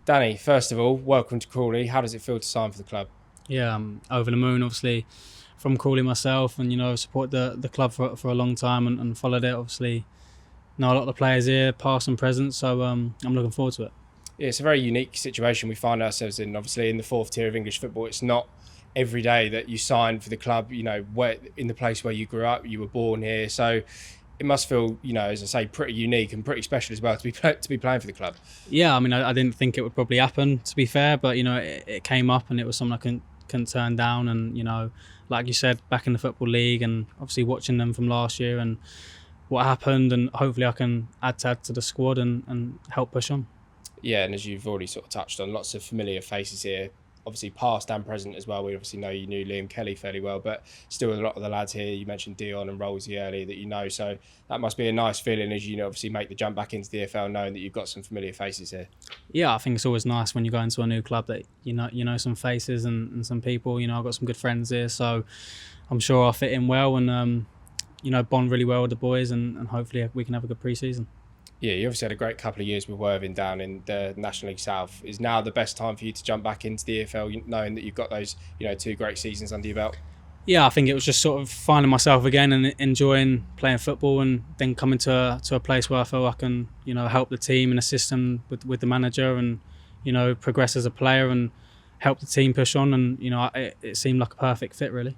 Danny, first of all, welcome to Crawley. How does it feel to sign for the club? Yeah, I'm over the moon, obviously, from Crawley myself, and support the club for a long time and followed it. Obviously, know a lot of the players here, past and present, so I'm looking forward to it. Yeah, it's a very unique situation we find ourselves in. Obviously, in the fourth tier of English football, it's not every day that you sign for the club. Where in the place where you grew up, you were born here, so it must feel, as I say, pretty unique and pretty special as well to be playing for the club. Yeah, I mean, I didn't think it would probably happen, to be fair, but it came up and it was something I couldn't turn down. And like you said, back in the football league, and obviously watching them from last year and what happened, and hopefully I can add to the squad and help push on. Yeah, and as you've already sort of touched on, lots of familiar faces here, obviously past and present as well. We obviously know you knew Liam Kelly fairly well, but still a lot of the lads here, you mentioned Dion and Rolsey early that you know, so that must be a nice feeling as you obviously make the jump back into the EFL knowing that you've got some familiar faces here. Yeah, I think it's always nice when you go into a new club that you know some faces and some people. I've got some good friends here, so I'm sure I'll fit in well and bond really well with the boys, and hopefully we can have a good pre-season. Yeah, you obviously had a great couple of years with Worthing down in the National League South. Is now the best time for you to jump back into the EFL, knowing that you've got those, two great seasons under your belt? Yeah, I think it was just sort of finding myself again and enjoying playing football, and then coming to a place where I feel I can, help the team and assist them with the manager, and progress as a player and help the team push on. And it seemed like a perfect fit, really.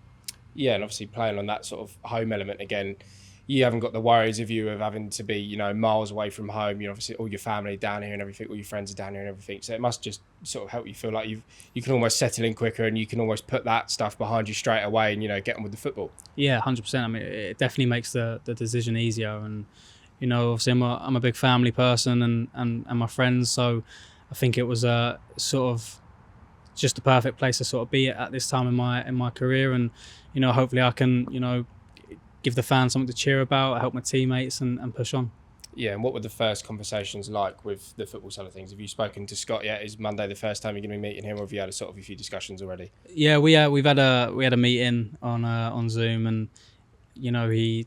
Yeah, and obviously playing on that sort of home element again. You haven't got the worries of having to be, miles away from home. Obviously all your family down here and everything, all your friends are down here and everything. So it must just sort of help you feel like you can almost settle in quicker, and you can almost put that stuff behind you straight away and, get on with the football. Yeah, 100%. I mean, it definitely makes the decision easier. And, obviously I'm a big family person and my friends. So I think it was a sort of just the perfect place to sort of be at this time in my career. And, hopefully I can, give the fans something to cheer about, help my teammates and push on. Yeah, and what were the first conversations like with the football side of things? Have you spoken to Scott yet? Is Monday the first time you're going to be meeting him, or have you had a few discussions already? Yeah, we've had a meeting on Zoom, and he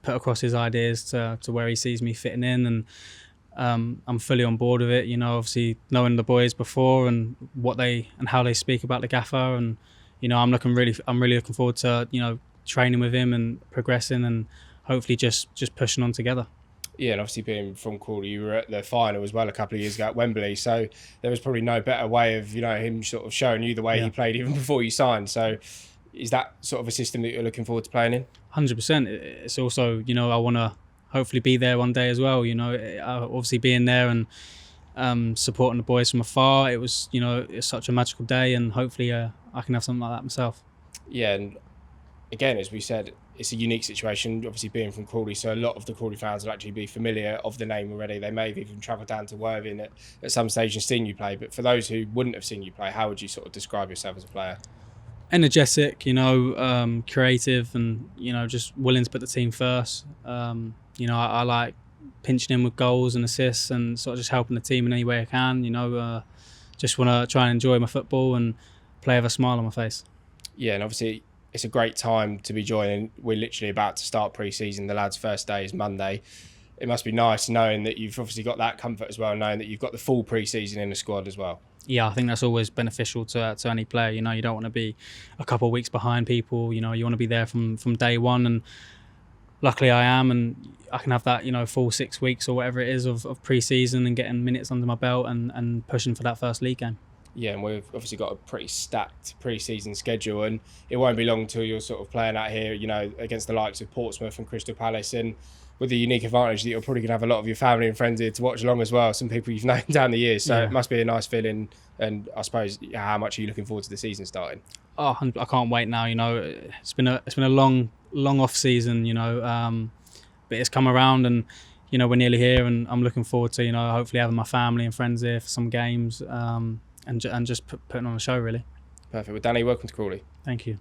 put across his ideas to where he sees me fitting in, and I'm fully on board with it. Obviously knowing the boys before and how they speak about the gaffer, and I'm really looking forward to training with him and progressing, and hopefully just pushing on together. Yeah, and obviously being from Crawley, you were at the final as well a couple of years ago at Wembley, so there was probably no better way of him sort of showing you the way he played even before you signed. So is that sort of a system that you're looking forward to playing in? 100%. It's also I want to hopefully be there one day as well. Obviously being there and supporting the boys from afar, it was it's such a magical day, and hopefully I can have something like that myself. Yeah, and again, as we said, it's a unique situation, obviously being from Crawley, so a lot of the Crawley fans will actually be familiar of the name already. They may have even travelled down to Worthing at some stage and seen you play. But for those who wouldn't have seen you play, how would you sort of describe yourself as a player? Energetic, creative, and just willing to put the team first. I like pinching in with goals and assists, and sort of just helping the team in any way I can. Just want to try and enjoy my football and play with a smile on my face. Yeah, and obviously it's a great time to be joining. We're literally about to start pre-season. The lads' first day is Monday. It must be nice knowing that you've obviously got that comfort as well, knowing that you've got the full pre-season in the squad as well. Yeah, I think that's always beneficial to any player. You don't want to be a couple of weeks behind people. You want to be there from day one, and luckily I am, and I can have that full 6 weeks or whatever it is of pre-season and getting minutes under my belt and pushing for that first league game. Yeah, and we've obviously got a pretty stacked pre-season schedule, and it won't be long till you're sort of playing out here, against the likes of Portsmouth and Crystal Palace, and with the unique advantage that you're probably going to have a lot of your family and friends here to watch along as well, some people you've known down the years, so It must be a nice feeling. And I suppose, how much are you looking forward to the season starting? Oh, I can't wait now. It's been a long off season, but it's come around, and we're nearly here, and I'm looking forward to hopefully having my family and friends here for some games. And just putting on a show, really. Perfect. Well, Danny, welcome to Crawley. Thank you.